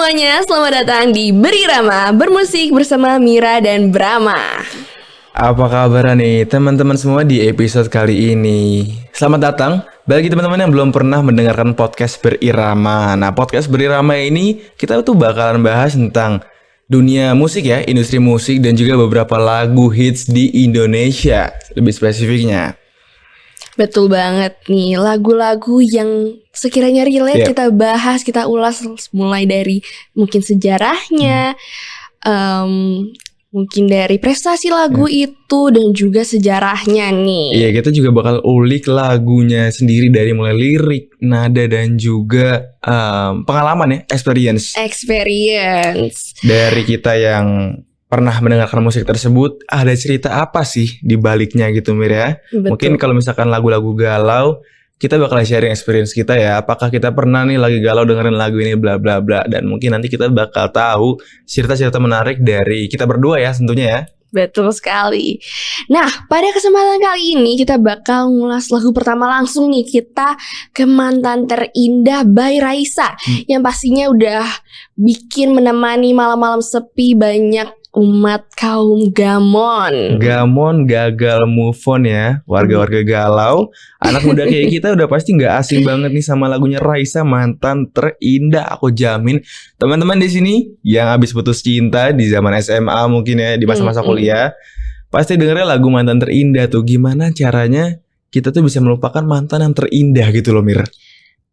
semuanya, selamat datang di Berirama, bermusik bersama Mira dan Brahma. Apa kabar nih teman-teman semua di episode kali ini? Selamat datang bagi teman-teman yang belum pernah mendengarkan podcast Berirama. Nah, podcast Berirama ini kita tuh bakalan bahas tentang dunia musik ya, industri musik dan juga beberapa lagu hits di Indonesia, lebih spesifiknya. Betul banget nih, lagu-lagu yang sekiranya relate kita bahas, kita ulas mulai dari mungkin sejarahnya, mungkin dari prestasi lagu itu dan juga sejarahnya nih. Iya, kita juga bakal ulik lagunya sendiri dari mulai lirik, nada dan juga pengalaman ya, experience. Dari kita yang pernah mendengarkan musik tersebut, ada cerita apa sih di baliknya gitu Mir ya? Betul. Mungkin kalau misalkan lagu-lagu galau, kita bakal sharing experience kita ya. Apakah kita pernah nih lagi galau dengerin lagu ini bla bla bla, dan mungkin nanti kita bakal tahu cerita-cerita menarik dari kita berdua ya tentunya ya. Betul sekali. Nah, pada kesempatan kali ini kita bakal ngulas lagu pertama langsung nih. Kita ke Mantan Terindah by Raisa, yang pastinya udah bikin menemani malam-malam sepi banyak umat kaum gamon. Gamon gagal move on ya, warga-warga galau. Anak muda kayak kita udah pasti gak asing banget nih sama lagunya Raisa, Mantan Terindah. Aku jamin teman-teman di sini yang habis putus cinta di zaman SMA mungkin ya, di masa-masa kuliah, pasti dengernya lagu Mantan Terindah tuh. Gimana caranya kita tuh bisa melupakan mantan yang terindah gitu loh Mir.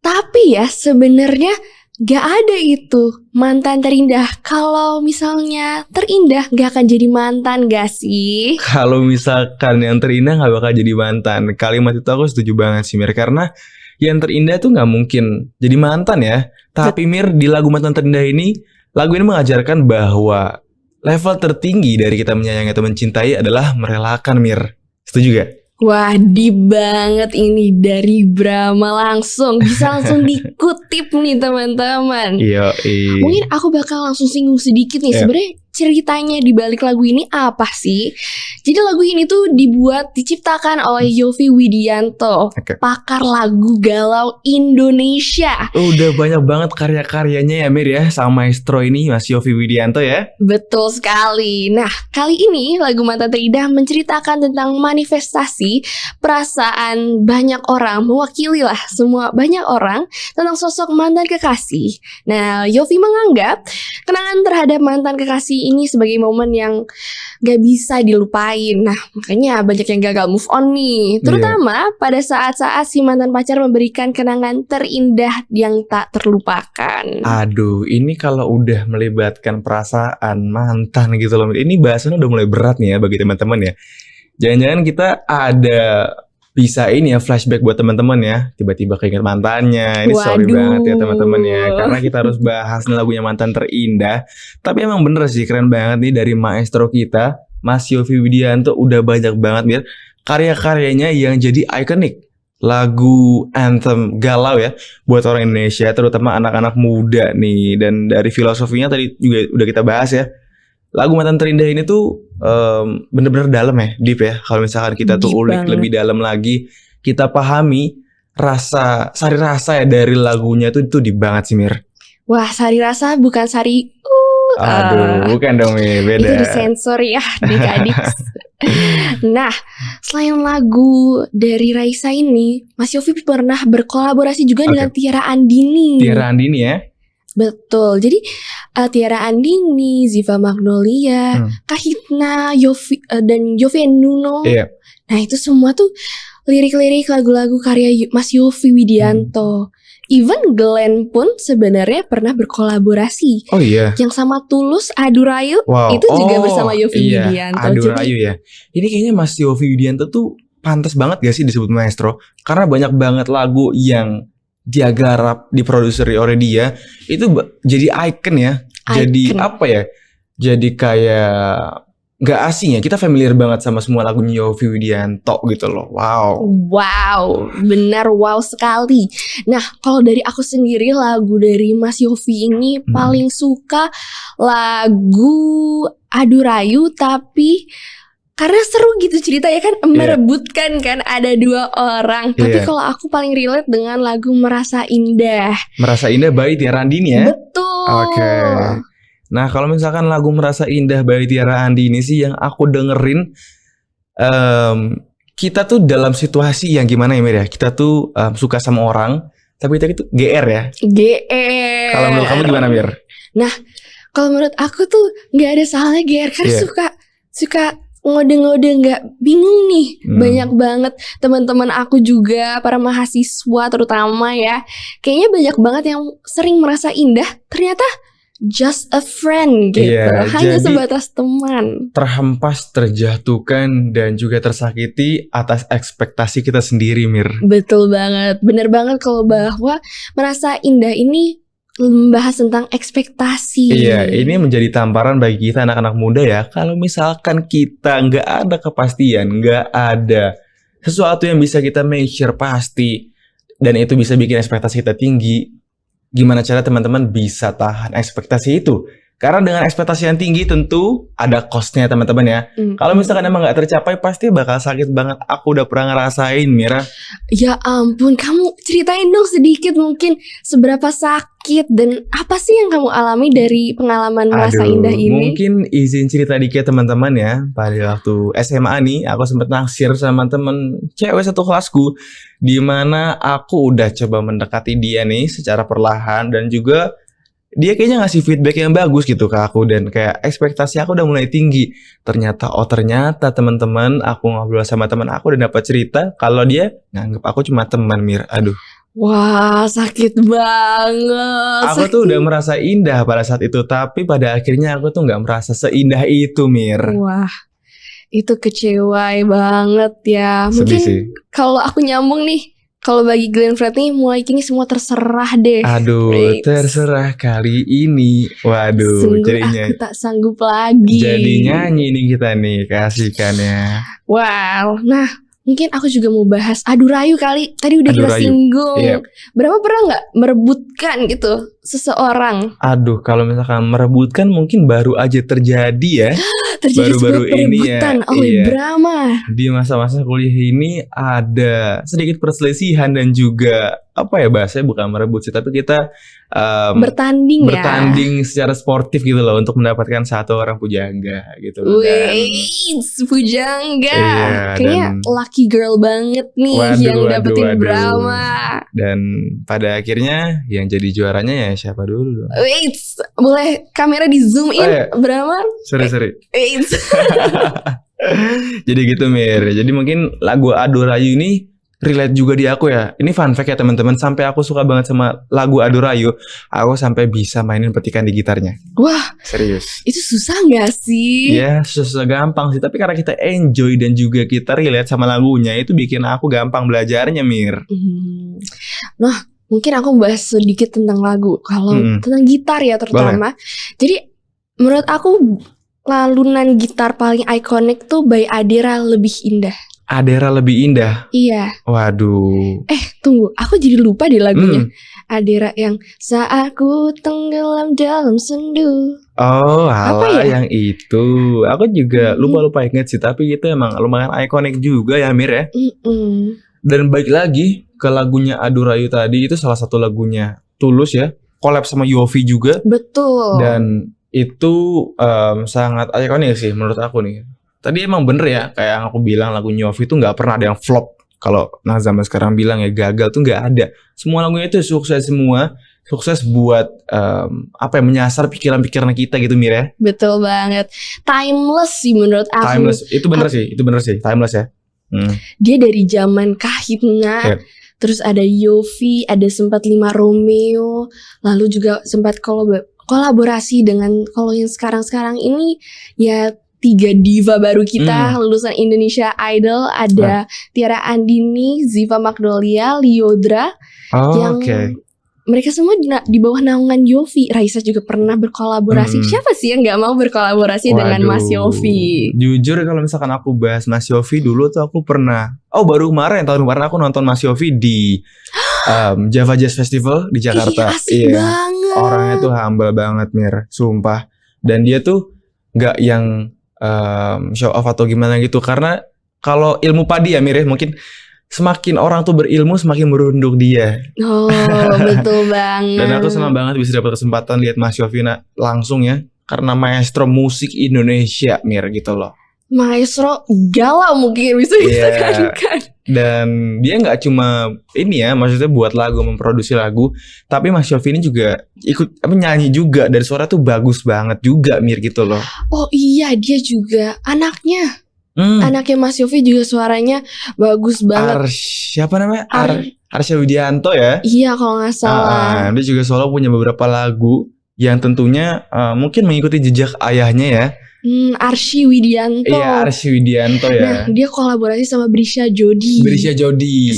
Tapi ya sebenarnya gak ada itu mantan terindah. Kalau misalnya terindah gak akan jadi mantan gak sih? Kalau misalkan yang terindah gak bakal jadi mantan. Kalimat itu aku setuju banget sih Mir. Karena yang terindah tuh gak mungkin jadi mantan ya. Tapi Mir, di lagu Mantan Terindah ini, lagu ini mengajarkan bahwa level tertinggi dari kita menyayangi atau mencintai adalah merelakan Mir. Setuju gak? Wah, deep banget ini dari Brahma langsung. Bisa langsung dikutip nih teman-teman. Iya. Mungkin aku bakal langsung singgung sedikit nih. Sebenarnya ceritanya di balik lagu ini apa sih? Jadi lagu ini tuh diciptakan oleh Yovie Widianto, pakar lagu galau Indonesia. Udah banyak banget karya-karyanya ya Mir ya, sama maestro ini Mas Yovie Widianto ya. Betul sekali. Nah, kali ini lagu Mantan Terindah menceritakan tentang manifestasi perasaan banyak orang, mewakili lah semua banyak orang tentang sosok mantan kekasih. Nah, Yovie menganggap kenangan terhadap mantan kekasih ini sebagai momen yang gak bisa dilupain. Nah, makanya banyak yang gagal move on nih, terutama pada saat-saat si mantan pacar memberikan kenangan terindah yang tak terlupakan. Aduh, ini kalau udah melibatkan perasaan mantan gitu loh, ini bahasannya udah mulai berat nih ya bagi teman-teman ya. Jangan-jangan kita ada bisa ini ya, flashback buat teman-teman ya, tiba-tiba keinget mantannya. Ini sorry banget ya teman-teman ya, karena kita harus bahas nih lagunya Mantan Terindah. Tapi emang bener sih, keren banget nih dari maestro kita Mas Yovie Widianto. Udah banyak banget Mir karya-karyanya yang jadi ikonik, lagu anthem galau ya buat orang Indonesia, terutama anak-anak muda nih. Dan dari filosofinya tadi juga udah kita bahas ya. Lagu Mantan Terindah ini tuh bener-bener dalam ya, deep ya. Kalau misalkan kita tuh ulik lebih dalam lagi, kita pahami sari rasa ya dari lagunya tuh itu deep banget sih Mir. Wah, sari rasa bukan sari Aduh, bukan dong Mir, beda. Itu disensor ya adik-adik. Nah, selain lagu dari Raisa ini, Mas Yovie pernah berkolaborasi juga dengan Tiara Andini. Tiara Andini ya? Betul, jadi Tiara Andini, Ziva Magnolia, Kahitna, dan Yovie and Nuno. Nah, itu semua tuh lirik-lirik lagu-lagu karya Mas Yovie Widianto. Even Glenn pun sebenarnya pernah berkolaborasi. Oh iya. Yang sama Tulus, Adu Rayu, itu juga bersama Yovie Widianto. Adu Rayu ya. Ini kayaknya Mas Yovie Widianto tuh pantas banget gak sih disebut maestro? Karena banyak banget lagu yang dia garap, diproduseri oleh dia, itu jadi icon ya. Jadi apa ya? Jadi kayak gak asing ya, kita familiar banget sama semua lagunya Yovie Widianto gitu loh. Wow, benar wow sekali. Nah, kalau dari aku sendiri, lagu dari Mas Yovie ini paling suka lagu Adu Rayu, tapi karena seru gitu ceritanya kan, merebutkan kan ada 2 orang. Tapi kalau aku paling relate dengan lagu Merasa Indah. Merasa Indah by Tiara Andini ya? Betul. Oke. Nah kalau misalkan lagu Merasa Indah by Tiara Andini sih yang aku dengerin, kita tuh dalam situasi yang gimana ya Mir ya? Kita tuh suka sama orang, tapi kita itu GR ya? GR. Kalau menurut kamu gimana Mir? Nah kalau menurut aku tuh gak ada salahnya GR. Karena suka ngode-ngode, gak bingung nih. Banyak banget teman-teman aku juga, para mahasiswa terutama ya, kayaknya banyak banget yang sering merasa indah, ternyata just a friend gitu, hanya sebatas teman. Terhempas, terjatuhkan, dan juga tersakiti atas ekspektasi kita sendiri Mir. Betul banget, bener banget kalau bahwa merasa indah ini membahas tentang ekspektasi. Iya, ini menjadi tamparan bagi kita anak-anak muda ya. Kalau misalkan kita nggak ada kepastian, nggak ada sesuatu yang bisa kita measure pasti, dan itu bisa bikin ekspektasi kita tinggi, gimana cara teman-teman bisa tahan ekspektasi itu? Karena dengan ekspektasi yang tinggi tentu ada cost-nya teman-teman ya. Kalau misalkan emang gak tercapai pasti bakal sakit banget. Aku udah pernah ngerasain Mira. Ya ampun, kamu ceritain dong sedikit mungkin seberapa sakit dan apa sih yang kamu alami dari pengalaman merasa indah ini? Mungkin izin cerita dikit teman-teman ya. Pada waktu SMA nih aku sempet naksir sama temen cewek satu kelasku, dimana aku udah coba mendekati dia nih secara perlahan, dan juga dia kayaknya ngasih feedback yang bagus gitu ke aku, dan kayak ekspektasi aku udah mulai tinggi. Ternyata teman-teman, aku ngobrol sama teman aku dan dapat cerita kalau dia nganggep aku cuma teman Mir. Aduh. Wah, sakit banget. Aku tuh udah merasa indah pada saat itu, tapi pada akhirnya aku tuh nggak merasa seindah itu Mir. Wah, itu kecewa banget ya. Mungkin kalau aku nyambung nih, kalau bagi Glenn Fredly mulai kini semua terserah deh. Aduh, terserah kali ini. Waduh, sungguh jadinya aku tak sanggup lagi. Jadi nyanyi nih kita nih, kasihkannya. Wow, nah mungkin aku juga mau bahas adu rayu kali. Tadi udah kita singgung. Berapa pernah gak merebutkan gitu seseorang? Aduh, kalau misalkan merebutkan mungkin baru aja terjadi ya. Baru-baru ini ya. Oleh Brahma. Di masa-masa kuliah ini ada sedikit perselisihan dan juga apa ya bahasanya, bukan merebut sih, tapi kita bertanding secara sportif gitu loh untuk mendapatkan satu orang pujangga gitu loh. Pujangga. Kayaknya lucky girl banget nih yang dapetin Brahma. Dan pada akhirnya yang jadi juaranya ya siapa dulu? Boleh kamera di zoom in Brahma? Sorry. Jadi gitu Mir. Jadi mungkin lagu Adu Rayu ini relate juga di aku ya. Ini fun fact ya teman-teman. Sampai aku suka banget sama lagu Adu Rayu, aku sampai bisa mainin petikan di gitarnya. Wah, serius. Itu susah gak sih? Ya susah gampang sih. Tapi karena kita enjoy dan juga kita relate sama lagunya, itu bikin aku gampang belajarnya Mir. Nah, mungkin aku bahas sedikit tentang lagu. Kalau tentang gitar ya terutama. Jadi menurut aku lalunan gitar paling ikonik tuh by Adera Lebih Indah. Adera Lebih Indah? Iya. Waduh. Tunggu, aku jadi lupa di lagunya. Adera yang Saat Ku Tenggelam Dalam Sendu. Oh, alah yang itu. Aku juga lupa-lupa inget sih. Tapi itu emang lumayan ikonik juga ya Mir ya. Dan balik lagi ke lagunya Adu Rayu tadi, itu salah satu lagunya Tulus ya. Collab sama Yofi juga. Betul. Dan itu sangat ikonik sih menurut aku nih. Tadi emang bener ya, kayak yang aku bilang lagu Yofi itu gak pernah ada yang flop. Kalau zaman sekarang bilang ya gagal tuh gak ada. Semua lagunya itu sukses semua. Sukses buat menyasar pikiran-pikiran kita gitu Mir ya. Betul banget. Timeless sih menurut aku. Timeless, itu bener sih, timeless ya. Dia dari zaman Kahitna, terus ada Yofi, ada sempat 5 Romeo, lalu juga sempat kolaborasi dengan kalau yang sekarang yang ya 3 diva baru kita lulusan Indonesia Idol. Ada Tiara Andini, Ziva Magnolia, Lyodra, yang mereka semua di bawah naungan Yofi. Raisa juga pernah berkolaborasi. Siapa sih yang gak mau berkolaborasi dengan Mas Yofi? Jujur kalau misalkan aku bahas Mas Yofi dulu tuh aku pernah, baru tahun kemarin aku nonton Mas Yofi di Java Jazz Festival di Jakarta. Asik banget. Orangnya tuh humble banget Mir, sumpah. Dan dia tuh gak yang show off atau gimana gitu. Karena kalau ilmu padi ya Mir ya, mungkin semakin orang tuh berilmu semakin merunduk dia. Oh, betul banget. Dan aku senang banget bisa dapat kesempatan lihat Mas Yovina langsung ya, karena maestro musik Indonesia Mir gitu loh. Maestro galau mungkin bisa dikatakan. Dan dia nggak cuma ini ya, maksudnya buat lagu, memproduksi lagu, tapi Mas Yofi ini juga ikut nyanyi juga, dan suara tuh bagus banget juga Mir gitu loh. Oh iya, dia juga anaknya Mas Yofi juga suaranya bagus banget. Siapa namanya? Arsya Widianto ya? Iya kalau nggak salah. Dia juga solo punya beberapa lagu yang tentunya mungkin mengikuti jejak ayahnya ya. Arsy Widianto. Iya, Arsy Widianto ya. Nah, dia kolaborasi sama Brisha Jody.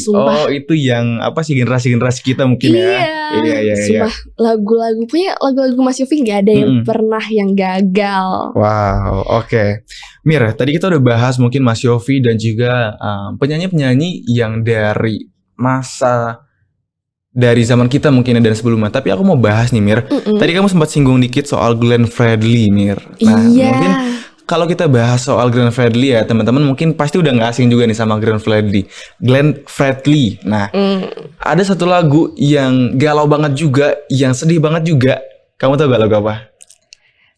Sumpah. Oh, itu yang apa sih, generasi kita mungkin ya. Iya. Sumpah, lagu-lagu Mas Yofi nggak ada yang pernah yang gagal. Wow, oke. Mir, tadi kita udah bahas mungkin Mas Yofi dan juga penyanyi-penyanyi yang dari zaman kita mungkin dan sebelumnya. Tapi aku mau bahas nih Mir. Tadi kamu sempat singgung dikit soal Glenn Fredly Mir. Nah mungkin kalau kita bahas soal Glenn Fredly ya, teman-teman mungkin pasti udah gak asing juga nih sama Glenn Fredly. Nah ada satu lagu yang galau banget juga, yang sedih banget juga. Kamu tahu gak lagu apa?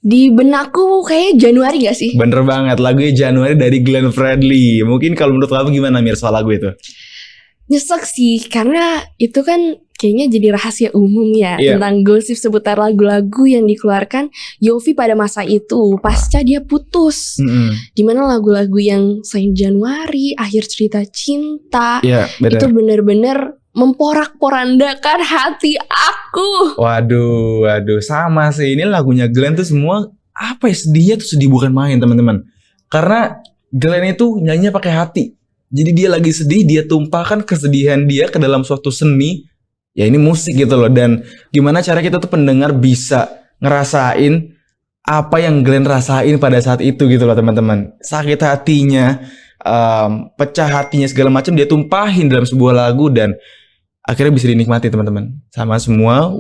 Di benakku kayaknya Januari gak sih? Bener banget, lagunya Januari dari Glenn Fredly. Mungkin kalau menurut kamu gimana Mir soal lagu itu? Nyesek sih, karena itu kan kayaknya jadi rahasia umum ya tentang gosip seputar lagu-lagu yang dikeluarkan Yofi pada masa itu pasca dia putus. Dimana lagu-lagu yang selain Januari, Akhir Cerita Cinta, itu bener-bener memporak-porandakan hati aku. Waduh, sama sih. Ini lagunya Glenn tuh semua apa ya, sedihnya tuh sedih bukan main teman-teman. Karena Glenn itu nyanyinya pakai hati. Jadi dia lagi sedih, dia tumpahkan kesedihan dia ke dalam suatu seni. Ya ini musik gitu loh. Dan gimana cara kita tuh pendengar bisa ngerasain apa yang Glenn rasain pada saat itu gitu loh teman-teman. Sakit hatinya, pecah hatinya, segala macam dia tumpahin dalam sebuah lagu. Dan akhirnya bisa dinikmati teman-teman sama semua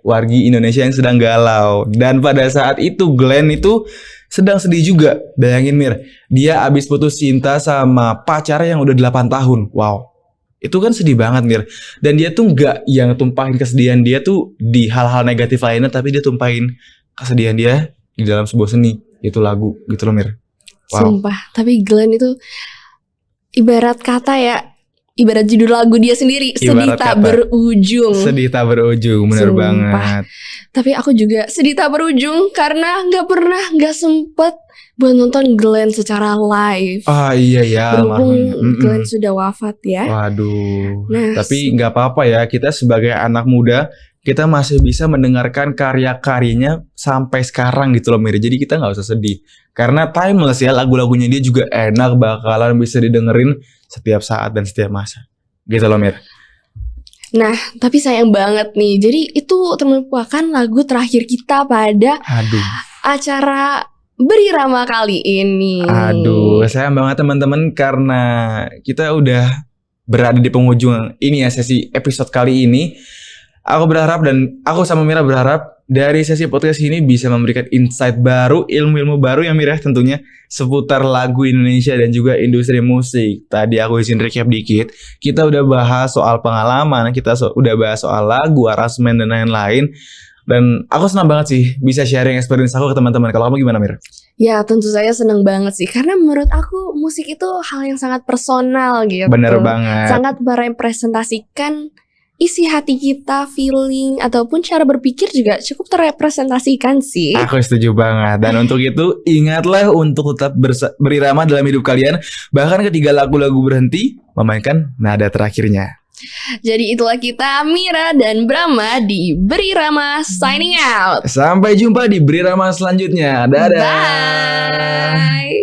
wargi Indonesia yang sedang galau. Dan pada saat itu Glenn itu sedang sedih juga. Bayangin Mir, dia abis putus cinta sama pacar yang udah 8 tahun. Wow, itu kan sedih banget Mir. Dan dia tuh gak yang tumpahin kesedihan dia tuh di hal-hal negatif lainnya, tapi dia tumpahin kesedihan dia di dalam sebuah seni. Itu lagu gitu loh Mir. Wow. Sumpah, tapi Glenn itu ibarat kata ya, ibarat judul lagu dia sendiri, sedih tak berujung. Sedih tak berujung, bener banget. Tapi aku juga sedih tak berujung karena gak sempet buat nonton Glenn secara live. Iya ya. Berhubung Glenn sudah wafat ya. Waduh. Nah, tapi gak apa-apa ya, kita sebagai anak muda, kita masih bisa mendengarkan karya-karyanya sampai sekarang gitu loh Mir. Jadi kita gak usah sedih. Karena timeless ya, lagu-lagunya dia juga enak, bakalan bisa didengerin setiap saat dan setiap masa. Gitu loh Mir. Nah, tapi sayang banget nih. Jadi itu merupakan lagu terakhir kita pada acara Berirama kali ini. Aduh, sayang banget teman-teman karena kita udah berada di penghujung ini ya sesi episode kali ini. Aku berharap dan aku sama Mira berharap dari sesi podcast ini bisa memberikan insight baru, ilmu-ilmu baru yang Mira tentunya seputar lagu Indonesia dan juga industri musik. Tadi aku izin recap dikit. Kita udah bahas soal pengalaman, kita udah bahas soal lagu, aransemen dan lain-lain. Dan aku senang banget sih bisa sharing experience aku ke teman-teman. Kalau kamu gimana Mir? Ya tentu saya senang banget sih. Karena menurut aku musik itu hal yang sangat personal gitu. Bener banget. Sangat merepresentasikan isi hati kita, feeling, ataupun cara berpikir juga cukup terrepresentasikan sih. Aku setuju banget. Dan untuk itu ingatlah untuk tetap berirama dalam hidup kalian. Bahkan ketika lagu-lagu berhenti, memainkan nada terakhirnya. Jadi itulah kita, Mira dan Brahma di Berirama signing out. Sampai jumpa di Berirama selanjutnya. Dadah. Bye.